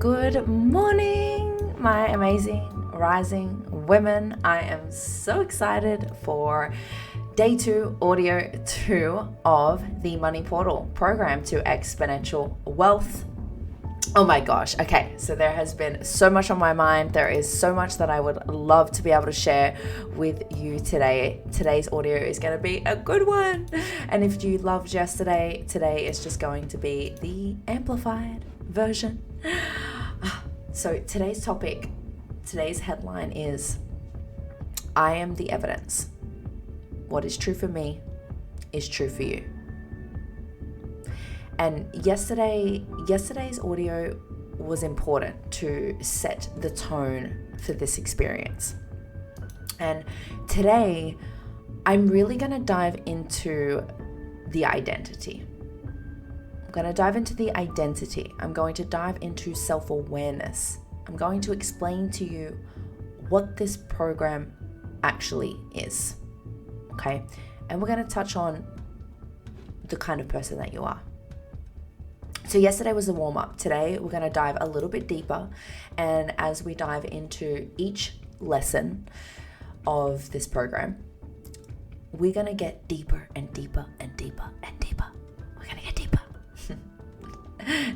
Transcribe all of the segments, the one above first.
Good morning, my amazing rising women. I am so excited for day 2, audio 2 of the Money Portal program to exponential wealth. Oh my gosh. Okay, so there has been so much on my mind. There is so much that I would love to be able to share with you today. Today's audio is going to be a good one. And if you loved yesterday, today is just going to be the amplified version. So today's topic, today's headline is I am the evidence. What is true for me is true for you. And yesterday's audio was important to set the tone for this experience. And today, I'm really going to dive into the identity. I'm going to dive into the identity. I'm going to dive into self-awareness. I'm going to explain to you what this program actually is. Okay? And we're going to touch on the kind of person that you are. So yesterday was the warm-up. Today we're going to dive a little bit deeper, and as we dive into each lesson of this program, we're going to get deeper and deeper and deeper and deeper. We're going to get deeper.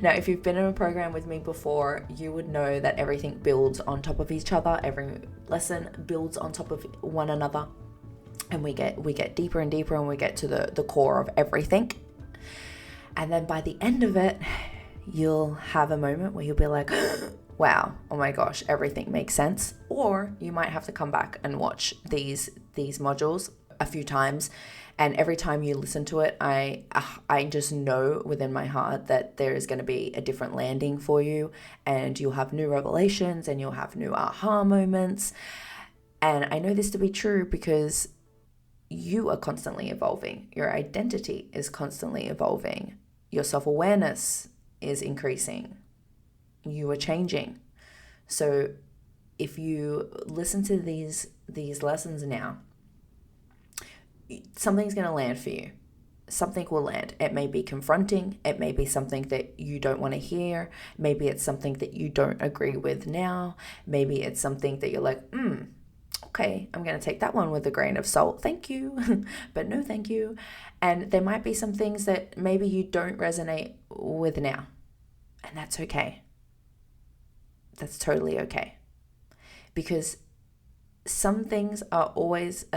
Now, if you've been in a program with me before, you would know that everything builds on top of each other. Every lesson builds on top of one another, and we get deeper and deeper, and we get to the core of everything. And then by the end of it, you'll have a moment where you'll be like, wow, oh my gosh, everything makes sense. Or you might have to come back and watch these modules a few times. And every time you listen to it, I just know within my heart that there is going to be a different landing for you. And you'll have new revelations and you'll have new aha moments. And I know this to be true because you are constantly evolving. Your identity is constantly evolving. Your self-awareness is increasing. You are changing. So if you listen to these lessons now, something's going to land for you. Something will land. It may be confronting. It may be something that you don't want to hear. Maybe it's something that you don't agree with now. Maybe it's something that you're like, okay, I'm going to take that one with a grain of salt. Thank you. But no, thank you. And there might be some things that maybe you don't resonate with now. And that's okay. That's totally okay. Because some things are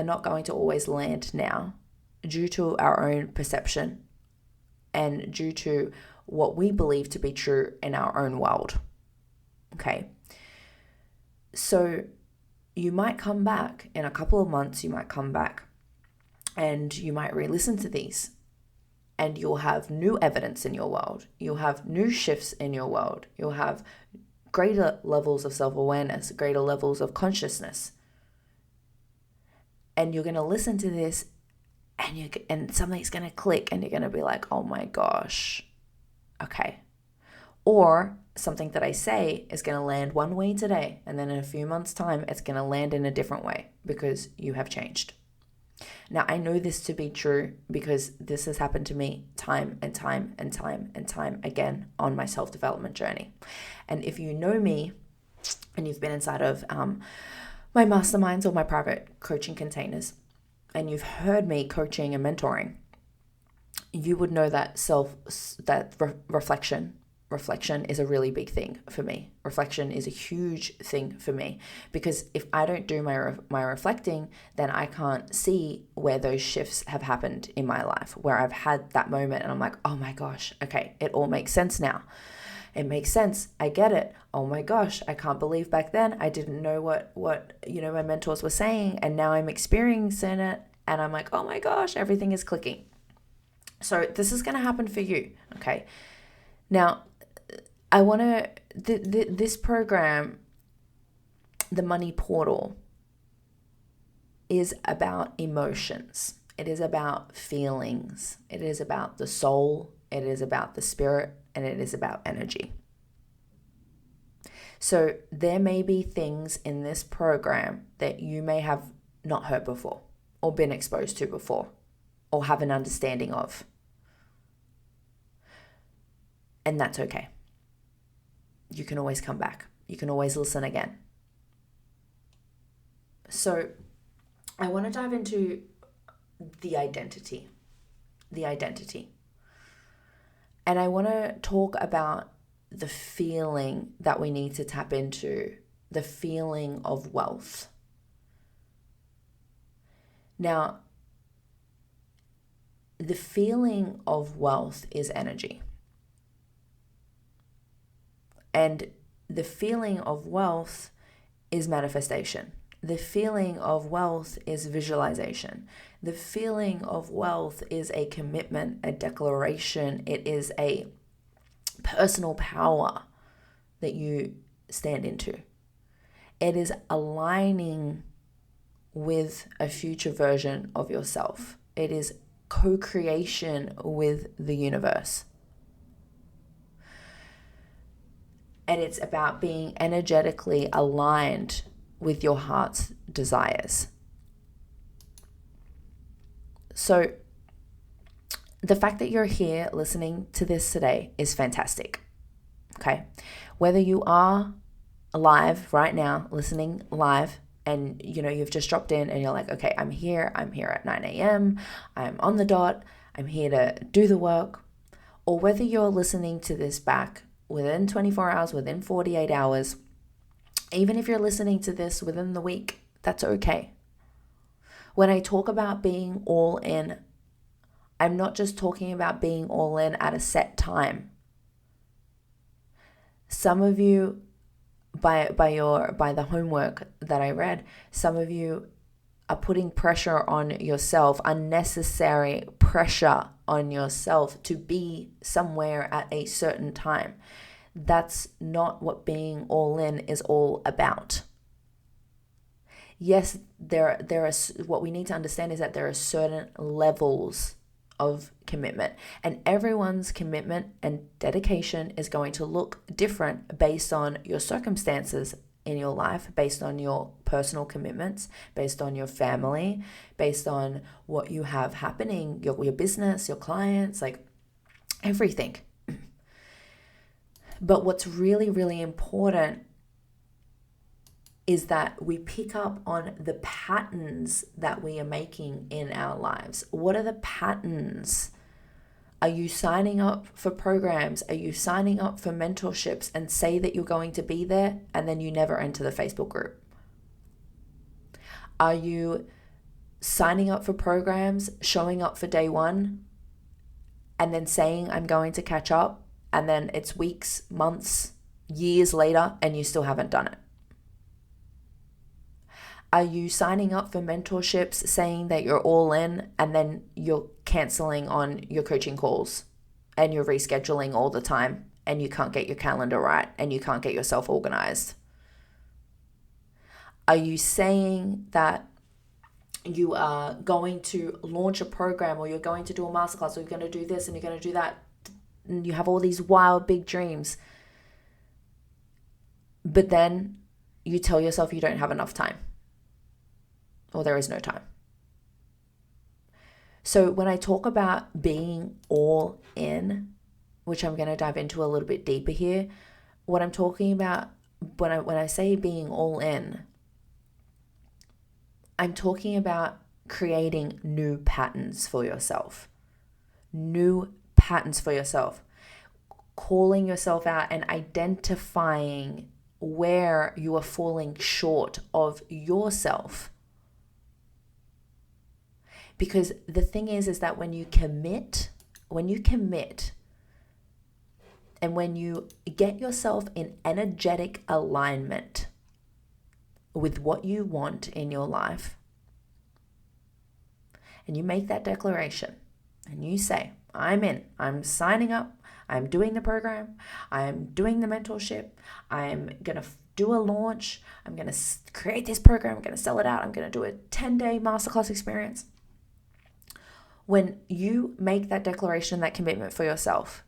not going to always land now due to our own perception and due to what we believe to be true in our own world. Okay. So you might come back in a couple of months, you might come back and you might re-listen to these and you'll have new evidence in your world. You'll have new shifts in your world. You'll have greater levels of self-awareness, greater levels of consciousness. And you're going to listen to this and something's going to click and you're going to be like, oh my gosh, okay. Or something that I say is going to land one way today, and then in a few months' time, it's going to land in a different way because you have changed. Now, I know this to be true because this has happened to me time and time and time and time again on my self-development journey. And if you know me and you've been inside of my masterminds or my private coaching containers, and you've heard me coaching and mentoring, you would know that reflection is a really big thing for me. Reflection is a huge thing for me because if I don't do my reflecting, then I can't see where those shifts have happened in my life, where I've had that moment and I'm like, oh my gosh, okay, it all makes sense now. It makes sense. I get it. Oh my gosh, I can't believe back then I didn't know what my mentors were saying, and now I'm experiencing it and I'm like, oh my gosh, everything is clicking. So this is going to happen for you, okay? Now, I want to, this program, the Money Portal, is about emotions. It is about feelings. It is about the soul. It is about the spirit, and it is about energy. So there may be things in this program that you may have not heard before or been exposed to before or have an understanding of. And that's okay. you can always come back. You can always listen again. So I want to dive into the identity. And I want to talk about the feeling that we need to tap into, the feeling of wealth. Now, the feeling of wealth is energy. And the feeling of wealth is manifestation. The feeling of wealth is visualization. The feeling of wealth is a commitment, a declaration. It is a personal power that you stand into. It is aligning with a future version of yourself. It is co-creation with the universe. And it's about being energetically aligned with your heart's desires. So the fact that you're here listening to this today is fantastic. Okay. Whether you are live right now, listening live, and you've just dropped in and you're like, okay, I'm here at 9 a.m. I'm on the dot. I'm here to do the work. Or whether you're listening to this back within 24 hours, within 48 hours, even if you're listening to this within the week, that's okay. When I talk about being all in, I'm not just talking about being all in at a set time. Some of you, by the homework that I read, some of you are putting pressure on yourself, unnecessary pressure on yourself to be somewhere at a certain time. That's not what being all in is all about. Yes, there are, what we need to understand is that there are certain levels of commitment, and everyone's commitment and dedication is going to look different based on your circumstances in your life, based on your personal commitments, based on your family, based on what you have happening, your business, your clients, like everything. But what's really, really important is that we pick up on the patterns that we are making in our lives. What are the patterns? Are you signing up for programs? Are you signing up for mentorships and say that you're going to be there and then you never enter the Facebook group? Are you signing up for programs, showing up for day one, and then saying I'm going to catch up, and then it's weeks, months, years later, and you still haven't done it? Are you signing up for mentorships saying that you're all in, and then you're canceling on your coaching calls and you're rescheduling all the time and you can't get your calendar right and you can't get yourself organized? Are you saying that you are going to launch a program, or you're going to do a masterclass, or you're going to do this and you're going to do that, and you have all these wild big dreams, but then you tell yourself you don't have enough time, or there is no time? So when I talk about being all in, which I'm going to dive into a little bit deeper here, what I'm talking about when I say being all in, I'm talking about creating new patterns for yourself. New patterns for yourself. Calling yourself out and identifying where you are falling short of yourself. Because the thing is that when you commit, and when you get yourself in energetic alignment with what you want in your life, and you make that declaration, and you say, I'm in, I'm signing up, I'm doing the program, I'm doing the mentorship, I'm going to do a launch, I'm going to create this program, I'm going to sell it out, I'm going to do a 10-day masterclass experience. When you make that declaration, that commitment for yourself,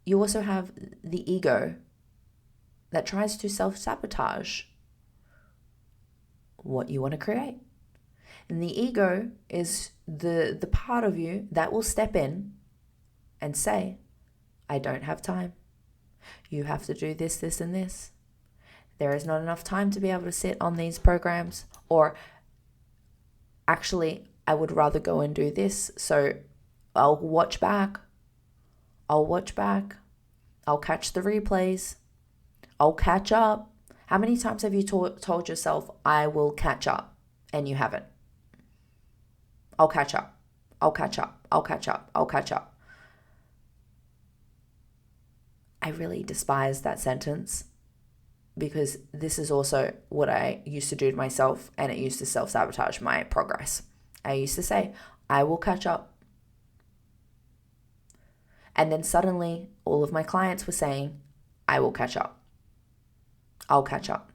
you also have the ego that tries to self-sabotage what you want to create. And the ego is the part of you that will step in and say, I don't have time. You have to do this, this, and this. There is not enough time to be able to sit on these programs. Or actually, I would rather go and do this. So I'll watch back. I'll catch the replays. I'll catch up. How many times have you told yourself, I will catch up, and you haven't? I'll catch up. I'll catch up. I'll catch up. I'll catch up. I really despise that sentence, because this is also what I used to do to myself, and it used to self-sabotage my progress. I used to say, I will catch up. And then suddenly all of my clients were saying, I will catch up. I'll catch up.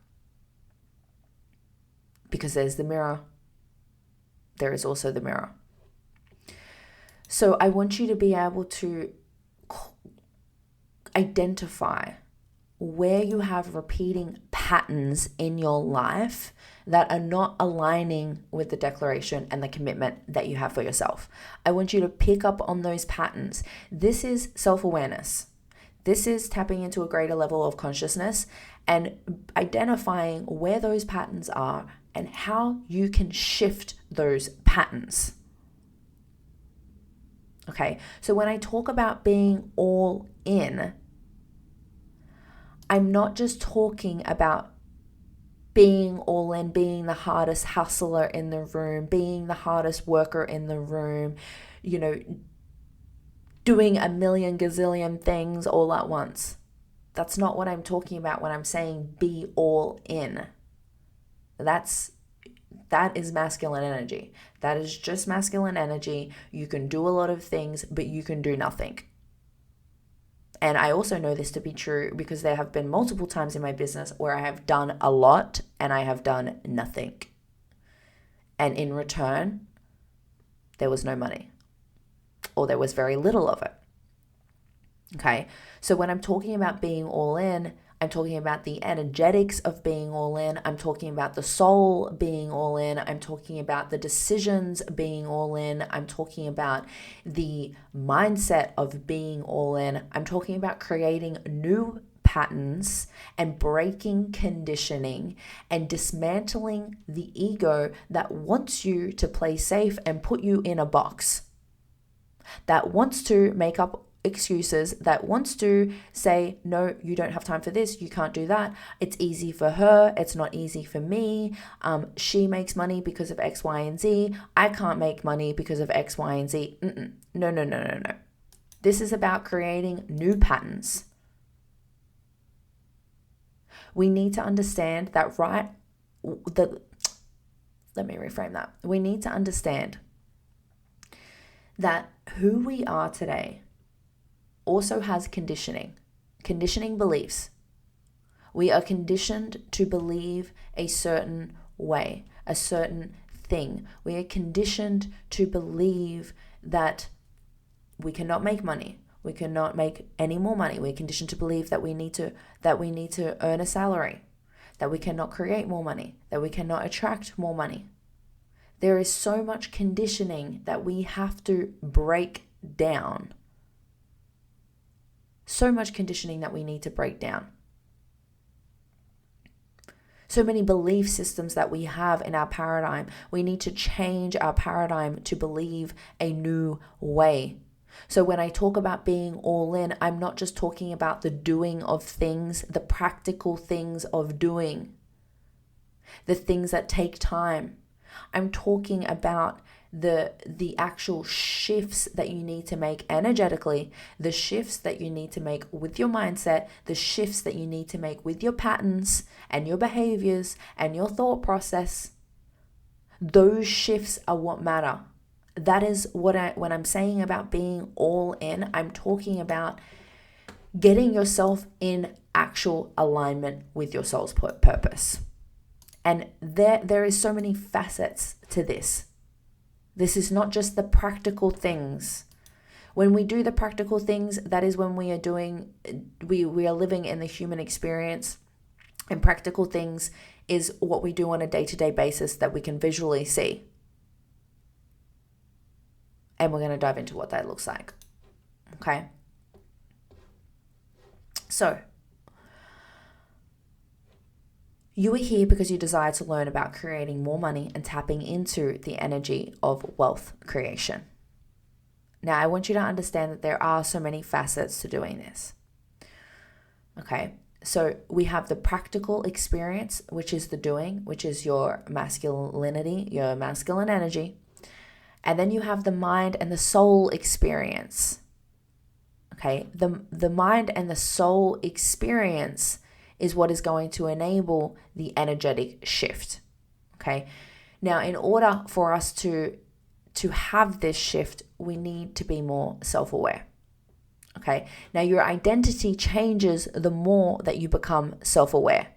Because there's the mirror. There is also the mirror. So I want you to be able to identify where you have repeating patterns in your life that are not aligning with the declaration and the commitment that you have for yourself. I want you to pick up on those patterns. This is self-awareness. This is tapping into a greater level of consciousness and identifying where those patterns are and how you can shift those patterns. Okay, so when I talk about being all in, I'm not just talking about being all in, being the hardest hustler in the room, being the hardest worker in the room, doing a million gazillion things all at once. That's not what I'm talking about when I'm saying be all in. That is masculine energy. That is just masculine energy. You can do a lot of things, but you can do nothing. And I also know this to be true because there have been multiple times in my business where I have done a lot and I have done nothing. And in return, there was no money, or there was very little of it. Okay, so when I'm talking about being all in, I'm talking about the energetics of being all in. I'm talking about the soul being all in. I'm talking about the decisions being all in. I'm talking about the mindset of being all in. I'm talking about creating new patterns and breaking conditioning and dismantling the ego that wants you to play safe and put you in a box, that wants to make up excuses, that wants to say, no, you don't have time for this, you can't do that, it's easy for her, it's not easy for me, she makes money because of X, Y, and Z, I can't make money because of X, Y, and Z. No. This is about creating new patterns. We need to understand that, let me reframe that. We need to understand that who we are today also has conditioning beliefs. We are conditioned to believe a certain way, a certain thing. We are conditioned to believe that we cannot make money. We cannot make any more money. We're conditioned to believe that we need to earn a salary, that we cannot create more money, that we cannot attract more money. There is so much conditioning that we have to break down. So much conditioning that we need to break down. So many belief systems that we have in our paradigm. We need to change our paradigm to believe a new way. So when I talk about being all in, I'm not just talking about the doing of things, the practical things of doing, the things that take time. I'm talking about the actual shifts that you need to make energetically, the shifts that you need to make with your mindset, the shifts that you need to make with your patterns and your behaviors and your thought process. Those shifts are what matter. That is when I'm saying about being all in, I'm talking about getting yourself in actual alignment with your soul's purpose. And there is so many facets to this. This is not just the practical things. When we do the practical things, that is when we are living in the human experience. And practical things is what we do on a day-to-day basis that we can visually see. And we're going to dive into what that looks like. Okay? So, you are here because you desire to learn about creating more money and tapping into the energy of wealth creation. Now, I want you to understand that there are so many facets to doing this. Okay, so we have the practical experience, which is the doing, which is your masculinity, your masculine energy. And then you have the mind and the soul experience. Okay, the mind and the soul experience is what is going to enable the energetic shift. Okay, now in order for us to have this shift, we need to be more self-aware. Okay, now your identity changes the more that you become self-aware.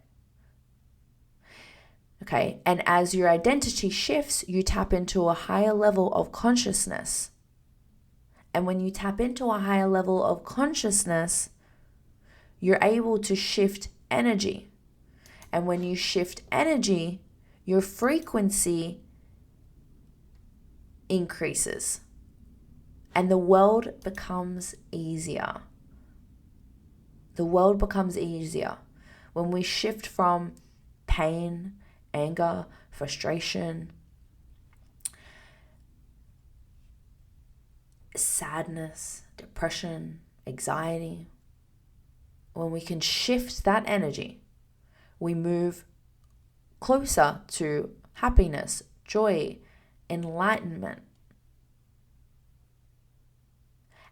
Okay, and as your identity shifts, you tap into a higher level of consciousness. And when you tap into a higher level of consciousness, you're able to shift energy. And when you shift energy, your frequency increases. And the world becomes easier. The world becomes easier when we shift from pain, anger, frustration, sadness, depression, anxiety. When we can shift that energy, we move closer to happiness, joy, enlightenment.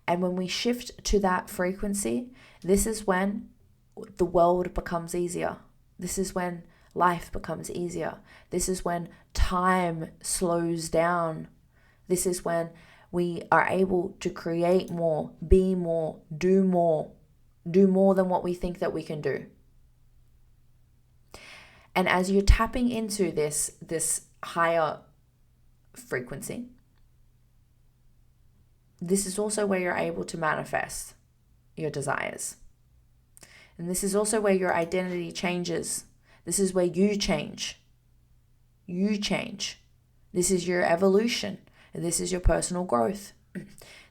And when we shift to that frequency, this is when the world becomes easier. This is when life becomes easier. This is when time slows down. This is when we are able to create more, be more, do more than what we think that we can do. And as you're tapping into this higher frequency, this is also where you're able to manifest your desires. And this is also where your identity changes. This is where you change. You change. This is your evolution. This is your personal growth.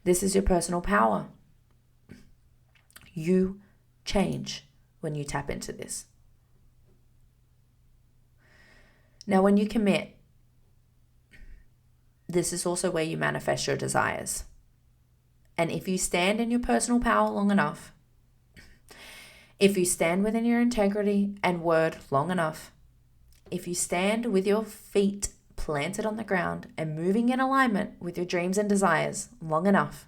This is your personal power. You change when you tap into this. Now, when you commit, this is also where you manifest your desires. And if you stand in your personal power long enough, if you stand within your integrity and word long enough, if you stand with your feet planted on the ground and moving in alignment with your dreams and desires long enough,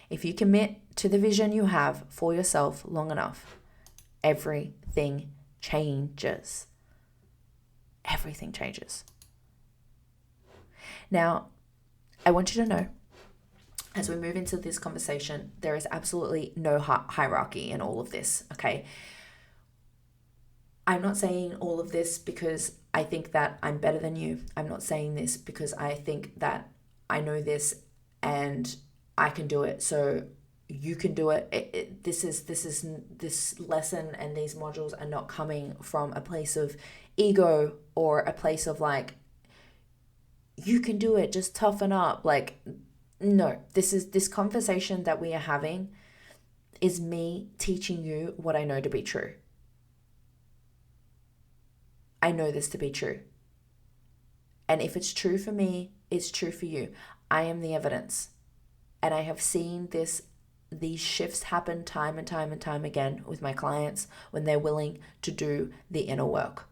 if you commit to the vision you have for yourself long enough, everything changes. Everything changes. Now, I want you to know, as we move into this conversation, there is absolutely no hierarchy in all of this, okay? I'm not saying all of this because I think that I'm better than you. I'm not saying this because I think that I know this and I can do it, so you can do it. This lesson and these modules are not coming from a place of ego or a place of like, you can do it, just toughen up. Like, no, this conversation that we are having is me teaching you what I know to be true. I know this to be true. And if it's true for me, it's true for you. I am the evidence. And I have seen these shifts happen time and time again with my clients when they're willing to do the inner work,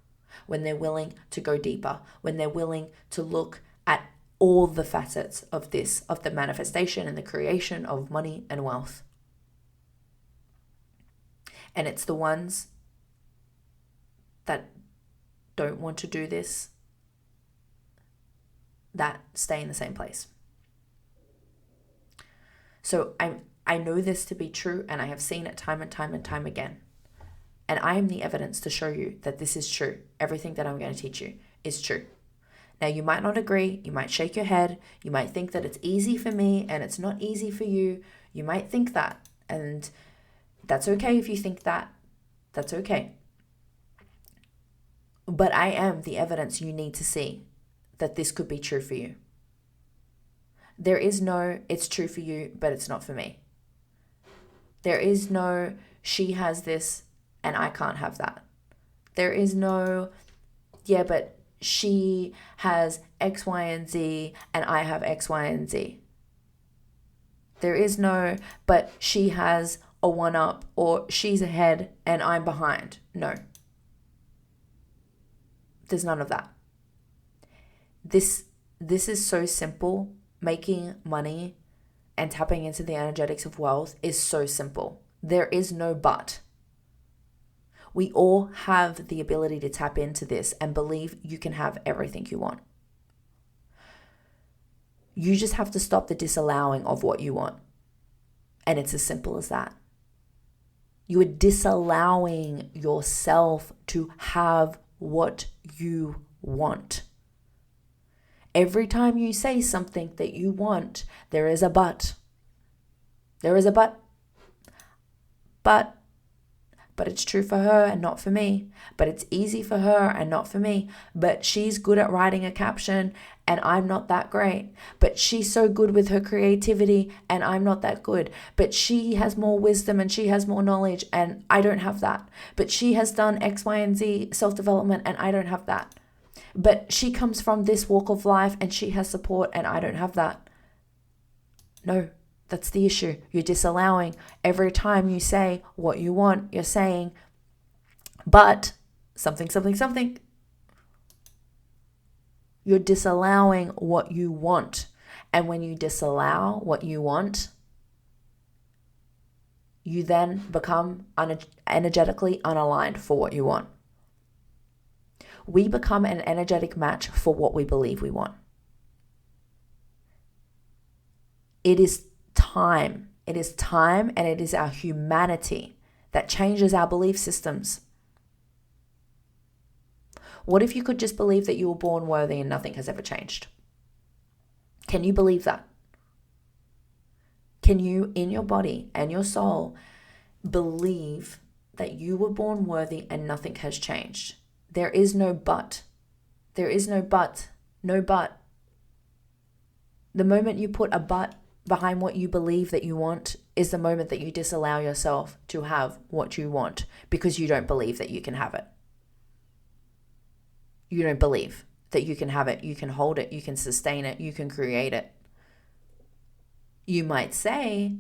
when they're willing to go deeper, when they're willing to look at all the facets of this, of the manifestation and the creation of money and wealth. And it's the ones that don't want to do this that stay in the same place. So I know this to be true, and I have seen it time and time again. And I am the evidence to show you that this is true. Everything that I'm going to teach you is true. Now, you might not agree. You might shake your head. You might think that it's easy for me and it's not easy for you. You might think that. And that's okay if you think that. That's okay. But I am the evidence you need to see that this could be true for you. There is no, it's true for you, but it's not for me. There is no, she has this and I can't have that. There is no, yeah, but she has X, Y, and Z and I have X, Y, and Z. There is no, but she has a one up or she's ahead and I'm behind. No. There's none of that. This is so simple. Making money and tapping into the energetics of wealth is so simple. There is no but. We all have the ability to tap into this and believe you can have everything you want. You just have to stop the disallowing of what you want. And it's as simple as that. You are disallowing yourself to have what you want. Every time you say something that you want, there is a but. There is a but. But it's true for her and not for me. But it's easy for her and not for me. But she's good at writing a caption and I'm not that great. But she's so good with her creativity and I'm not that good. But she has more wisdom and she has more knowledge and I don't have that. But she has done X, Y, and Z self-development and I don't have that. But she comes from this walk of life and she has support and I don't have that. No. That's the issue. You're disallowing. Every time you say what you want, you're saying, but something, something, something. You're disallowing what you want. And when you disallow what you want, you then become energetically unaligned for what you want. We become an energetic match for what we believe we want. It is time. It is time and it is our humanity that changes our belief systems. What if you could just believe that you were born worthy and nothing has ever changed? Can you believe that? Can you, in your body and your soul, believe that you were born worthy and nothing has changed? There is no but. There is no but. No but. The moment you put a but behind what you believe that you want is the moment that you disallow yourself to have what you want because you don't believe that you can have it. You don't believe that you can have it, you can hold it, you can sustain it, you can create it. You might say,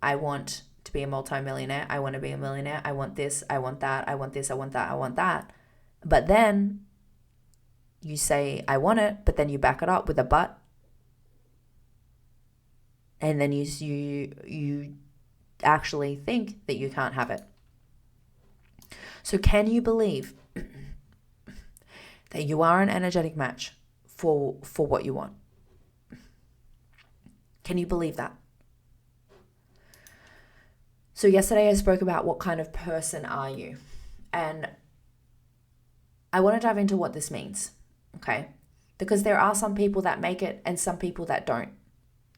I want to be a multimillionaire, I want to be a millionaire, I want this, I want that, I want this, I want that, I want that. But then you say, I want it, but then you back it up with a but. And then you actually think that you can't have it. So can you believe that you are an energetic match for what you want? Can you believe that? So yesterday I spoke about what kind of person are you? And I want to dive into what this means, okay? Because there are some people that make it and some people that don't.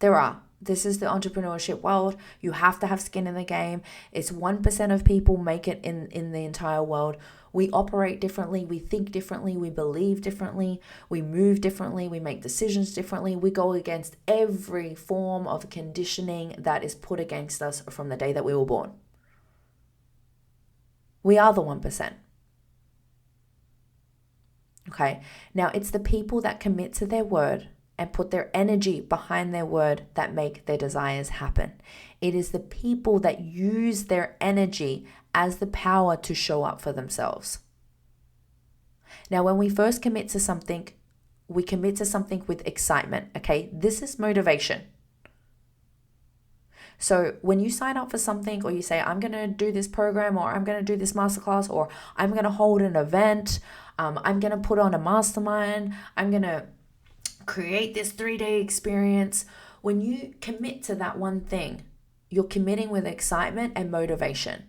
There are. This is the entrepreneurship world. You have to have skin in the game. It's 1% of people make it in the entire world. We operate differently. We think differently. We believe differently. We move differently. We make decisions differently. We go against every form of conditioning that is put against us from the day that we were born. We are the 1%. Okay. Now it's the people that commit to their word and put their energy behind their word that make their desires happen. It is the people that use their energy as the power to show up for themselves. Now, when we first commit to something, we commit to something with excitement, okay? This is motivation. So when you sign up for something or you say, I'm going to do this program or I'm going to do this masterclass or I'm going to hold an event, I'm going to put on a mastermind, I'm going to create this 3-day experience. When you commit to that one thing, you're committing with excitement and motivation.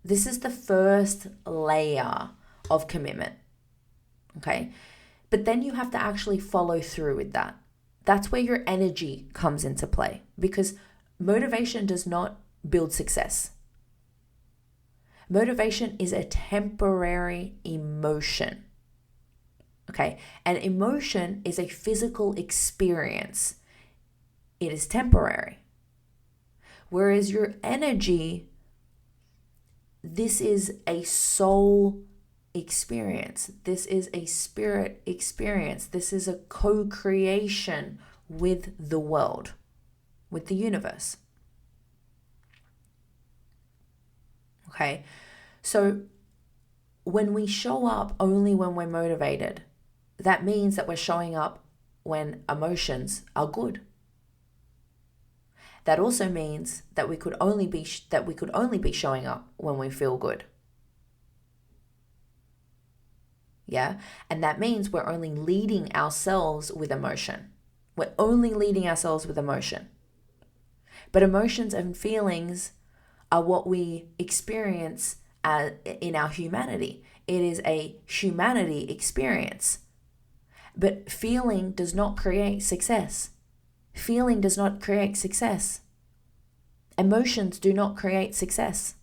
This is the first layer of commitment. Okay. But then you have to actually follow through with that. That's where your energy comes into play because motivation does not build success. Motivation is a temporary emotion. Okay, and emotion is a physical experience. It is temporary. Whereas your energy this is a soul experience. This is a spirit experience. This is a co-creation with the world, with the universe. Okay, so when we show up only when we're motivated, that means that we're showing up when emotions are good. That also means that we could only be showing up when we feel good. Yeah, and that means we're only leading ourselves with emotion. We're only leading ourselves with emotion. But emotions and feelings are what we experience in our humanity. It is a humanity experience. But feeling does not create success. Feeling does not create success. Emotions do not create success.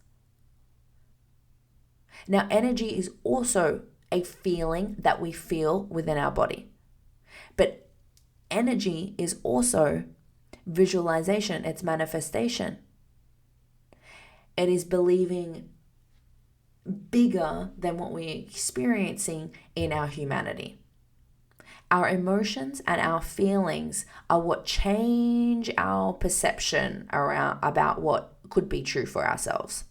Now, energy is also a feeling that we feel within our body. But energy is also visualization, it's manifestation. It is believing bigger than what we're experiencing in our humanity. Our emotions and our feelings are what change our perception about what could be true for ourselves.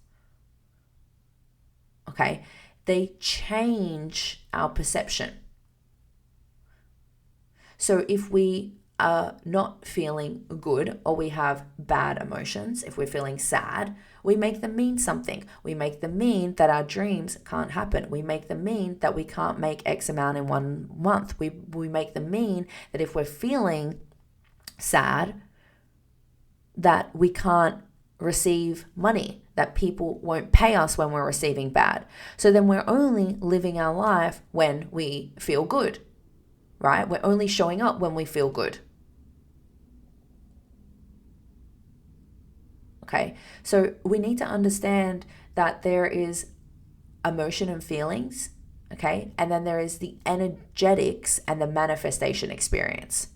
Okay? They change our perception. So if we are not feeling good or we have bad emotions, if we're feeling sad, we make them mean something. We make them mean that our dreams can't happen. We make them mean that we can't make X amount in 1 month. We make them mean that if we're feeling sad, that we can't receive money, that people won't pay us when we're receiving bad. So then we're only living our life when we feel good, right? We're only showing up when we feel good. Okay, so we need to understand that there is emotion and feelings, okay? And then there is the energetics and the manifestation experience.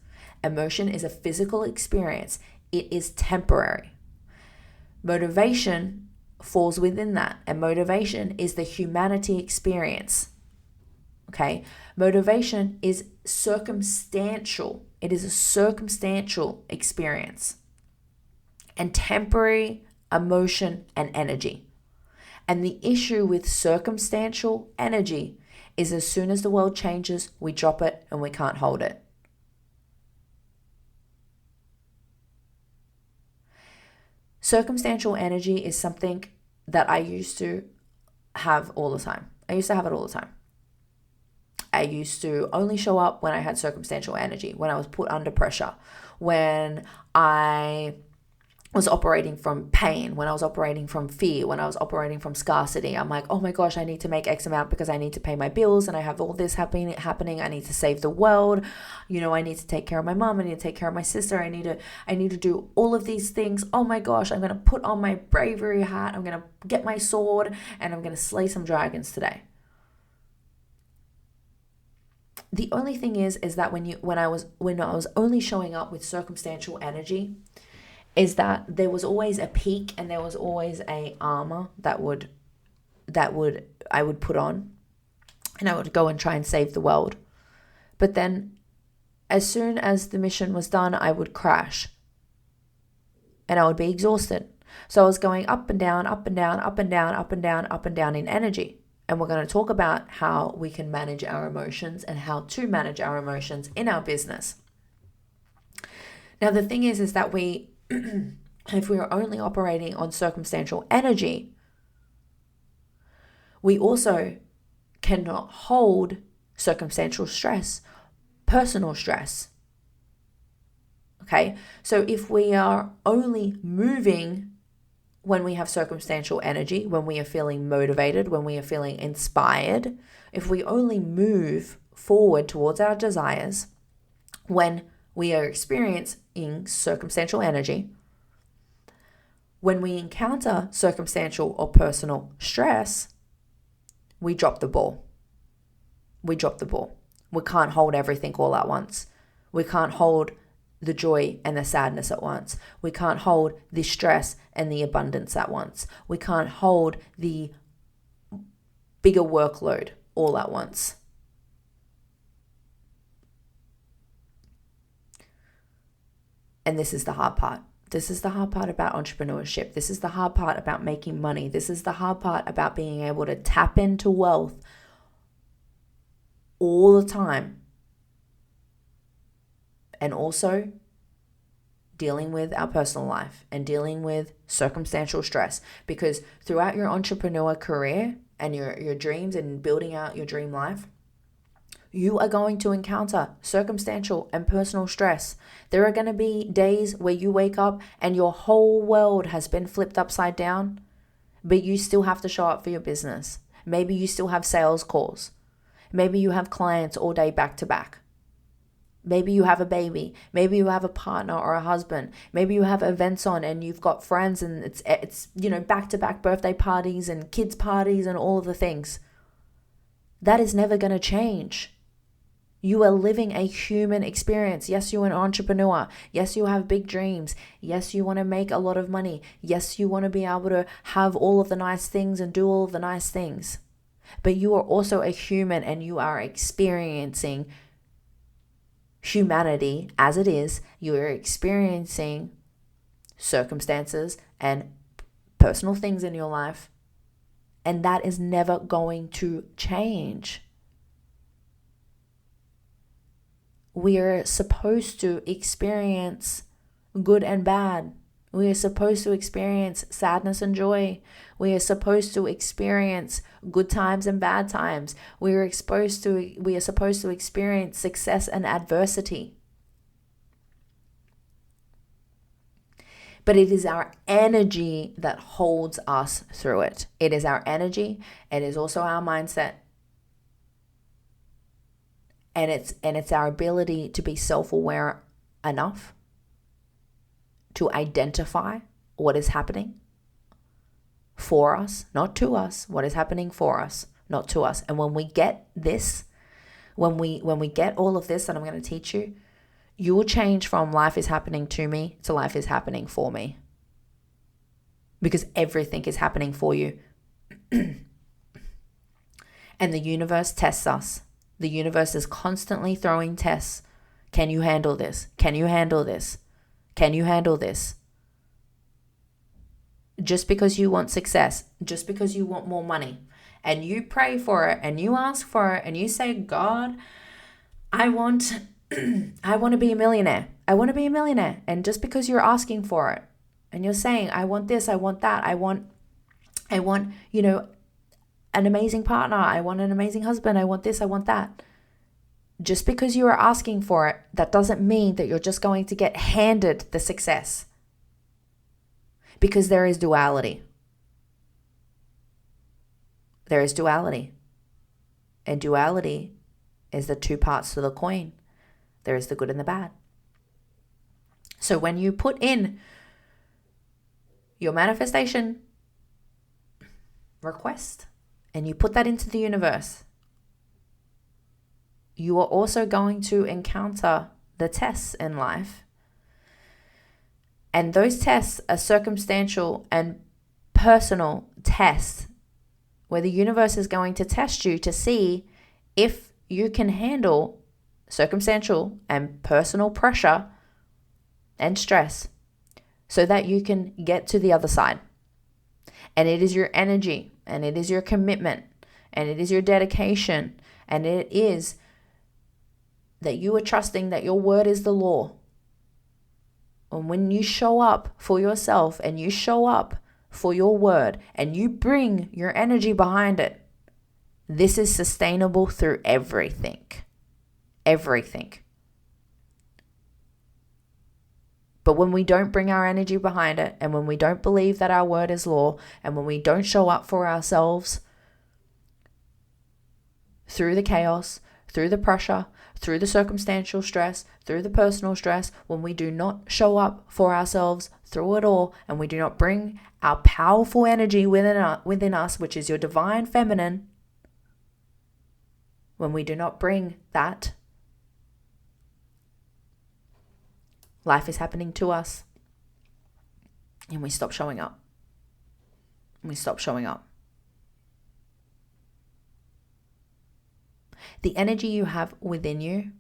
Emotion is a physical experience. It is temporary. Motivation falls within that, and motivation is the humanity experience. Okay, motivation is circumstantial. It is a circumstantial experience and temporary emotion and energy. And the issue with circumstantial energy is as soon as the world changes, we drop it and we can't hold it. Circumstantial energy is something that I used to have all the time. I used to have it all the time. I used to only show up when I had circumstantial energy, when I was put under pressure, when I was operating from pain, when I was operating from fear, when I was operating from scarcity. I'm like, oh my gosh, I need to make X amount because I need to pay my bills and I have all this happening. I need to save the world. I need to take care of my mom. I need to take care of my sister. I need to do all of these things. Oh my gosh, I'm going to put on my bravery hat. I'm going to get my sword and I'm going to slay some dragons today. The only thing is that when I was only showing up with circumstantial energy, is that there was always a peak and there was always a armor that I would put on, and I would go and try and save the world. But then as soon as the mission was done, I would crash and I would be exhausted. So I was going up and down, up and down, up and down, up and down, up and down in energy. And we're going to talk about how we can manage our emotions and how to manage our emotions in our business. Now, the thing is that if we are only operating on circumstantial energy, we also cannot hold circumstantial stress, personal stress. Okay, so if we are only moving when we have circumstantial energy, when we are feeling motivated, when we are feeling inspired, if we only move forward towards our desires when we are experiencing circumstantial energy, when we encounter circumstantial or personal stress, we drop the ball. We drop the ball. We can't hold everything all at once. We can't hold the joy and the sadness at once. We can't hold the stress and the abundance at once. We can't hold the bigger workload all at once. And this is the hard part. This is the hard part about entrepreneurship. This is the hard part about making money. This is the hard part about being able to tap into wealth all the time. And also dealing with our personal life and dealing with circumstantial stress. Because throughout your entrepreneur career and your dreams and building out your dream life, you are going to encounter circumstantial and personal stress. There are going to be days where you wake up and your whole world has been flipped upside down, but you still have to show up for your business. Maybe you still have sales calls. Maybe you have clients all day back to back. Maybe you have a baby. Maybe you have a partner or a husband. Maybe you have events on and you've got friends and it's back to back birthday parties and kids parties and all of the things. That is never going to change. You are living a human experience. Yes, you're an entrepreneur. Yes, you have big dreams. Yes, you want to make a lot of money. Yes, you want to be able to have all of the nice things and do all of the nice things. But you are also a human and you are experiencing humanity as it is. You are experiencing circumstances and personal things in your life. And that is never going to change. We are supposed to experience good and bad. We are supposed to experience sadness and joy. We are supposed to experience good times and bad times. We are supposed to experience success and adversity. But it is our energy that holds us through it. It is our energy. It is also our mindset. And it's our ability to be self-aware enough to identify what is happening for us, not to us, what is happening for us, not to us. And when we get this, when we get all of this that I'm going to teach you, you will change from life is happening to me to life is happening for me. Because everything is happening for you. And the universe tests us. The universe is constantly throwing tests. Can you handle this? Can you handle this? Can you handle this? Just because you want success, just because you want more money, and you pray for it, and you ask for it, and you say, God, I want to be a millionaire. I want to be a millionaire. And just because you're asking for it, and you're saying, I want this, I want that, I want, an amazing partner, I want an amazing husband, I want this, I want that. Just because you are asking for it, that doesn't mean that you're just going to get handed the success. Because there is duality. There is duality. And duality is the two parts to the coin. There is the good and the bad. So when you put in your manifestation request, and you put that into the universe, you are also going to encounter the tests in life. And those tests are circumstantial and personal tests where the universe is going to test you to see if you can handle circumstantial and personal pressure and stress so that you can get to the other side. And it is your energy, and it is your commitment, and it is your dedication, and it is that you are trusting that your word is the law. And when you show up for yourself and you show up for your word and you bring your energy behind it, this is sustainable through everything. Everything. But when we don't bring our energy behind it, and when we don't believe that our word is law, and when we don't show up for ourselves through the chaos, through the pressure, through the circumstantial stress, through the personal stress, when we do not show up for ourselves through it all, and we do not bring our powerful energy within us, which is your divine feminine, when we do not bring that, life is happening to us, and we stop showing up. We stop showing up. The energy you have within you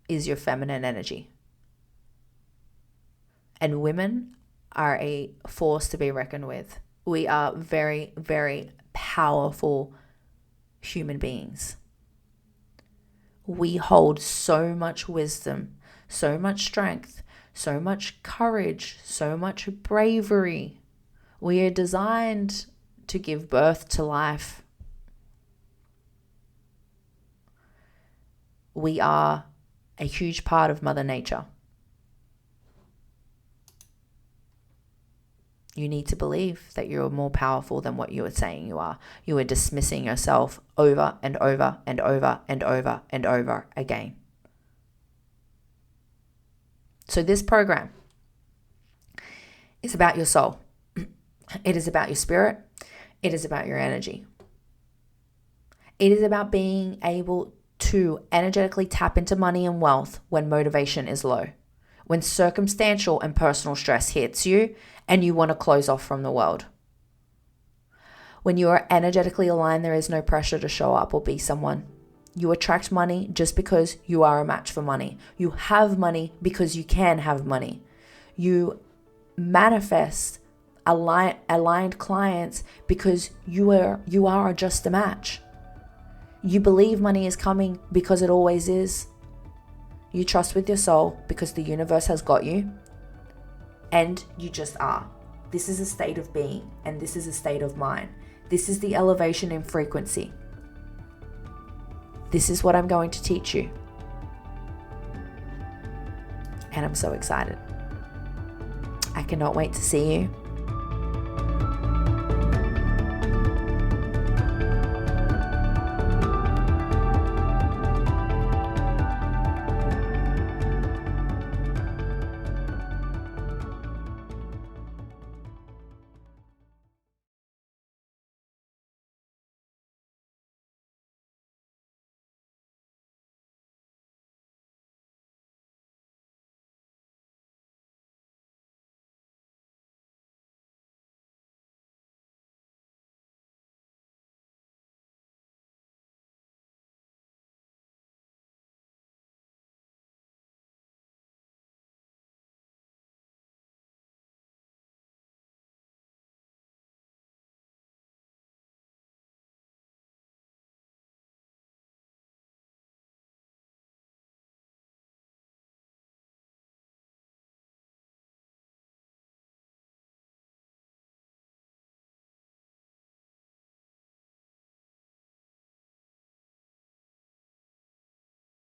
is your feminine energy. And women are a force to be reckoned with. We are very, very powerful human beings. We hold so much wisdom, so much strength, so much courage, so much bravery. We are designed to give birth to life. We are a huge part of Mother Nature. You need to believe that you're more powerful than what you are saying you are. You are dismissing yourself over and over and over and over and over again. So this program is about your soul. It is about your spirit. It is about your energy. It is about being able to energetically tap into money and wealth when motivation is low, when circumstantial and personal stress hits you and you want to close off from the world. When you are energetically aligned, there is no pressure to show up or be someone. You attract money just because you are a match for money. You have money because you can have money. You manifest aligned clients because you are just a match. You believe money is coming because it always is. You trust with your soul because the universe has got you. And you just are. This is a state of being, and this is a state of mind. This is the elevation in frequency. This is what I'm going to teach you. And I'm so excited. I cannot wait to see you.